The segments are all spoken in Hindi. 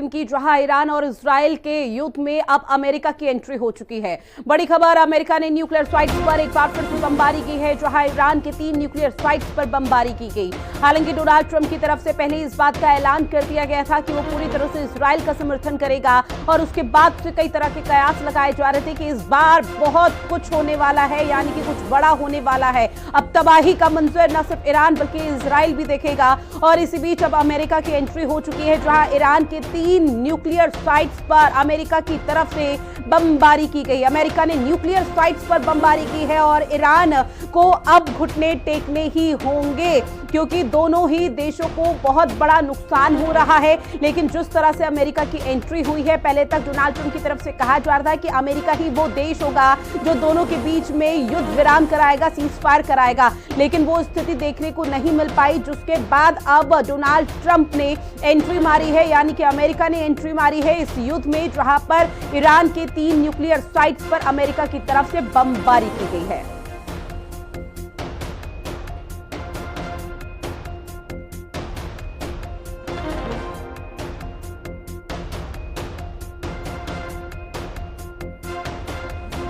की, जहां ईरान और इजराइल के युद्ध में अब अमेरिका की एंट्री हो चुकी है। बड़ी खबर, अमेरिका ने न्यूक्लियर साइट्स पर एक बार फिर से बमबारी की है, जहां ईरान के 3 न्यूक्लियर साइट्स पर बमबारी की गई। हालांकि डोनाल्ड ट्रंप की तरफ से पहले इस बात का ऐलान कर दिया गया था कि वो पूरी तरह से इजराइल का समर्थन करेगा और उसके बाद से कई तरह के कयास लगाए जा रहे थे कि इस बार बहुत कुछ होने वाला है, यानी कि कुछ बड़ा होने वाला है। अब तबाही का मंजर न सिर्फ ईरान बल्कि इजराइल भी देखेगा। और इसी बीच अब अमेरिका की एंट्री हो चुकी है, जहां ईरान के 3 न्यूक्लियर साइट्स पर अमेरिका की तरफ से बमबारी की गई। अमेरिका ने न्यूक्लियर साइट्स पर बमबारी की है और ईरान को अब घुटने टेकने ही होंगे, क्योंकि दोनों ही देशों को बहुत बड़ा नुकसान हो रहा है। लेकिन जिस तरह से अमेरिका की एंट्री हुई है, पहले तक डोनाल्ड ट्रंप की तरफ से कहा जा रहा था कि अमेरिका ही वो देश होगा जो दोनों के बीच में युद्ध विराम कराएगा, सीज फायर कराएगा, लेकिन वो स्थिति देखने को नहीं मिल पाई, जिसके बाद अब डोनाल्ड ट्रंप ने एंट्री मारी है, यानी कि अमेरिका ने एंट्री मारी है इस युद्ध में, जहां पर ईरान के 3 न्यूक्लियर साइट्स पर अमेरिका की तरफ से बमबारी की गई है।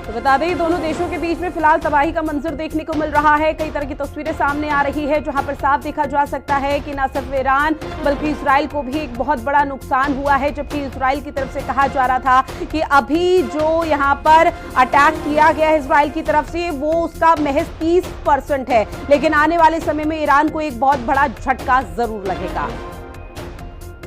तो बता दें, दोनों देशों के बीच में फिलहाल तबाही का मंजर देखने को मिल रहा है। कई तरह की तस्वीरें सामने आ रही है, जहां पर साफ देखा जा सकता है कि न सिर्फ ईरान बल्कि इजराइल को भी एक बहुत बड़ा नुकसान हुआ है। जबकि इजराइल की तरफ से कहा जा रहा था कि अभी जो यहां पर अटैक किया गया है इजराइल की तरफ से, वो उसका महज 30% है, लेकिन आने वाले समय में ईरान को एक बहुत बड़ा झटका जरूर लगेगा।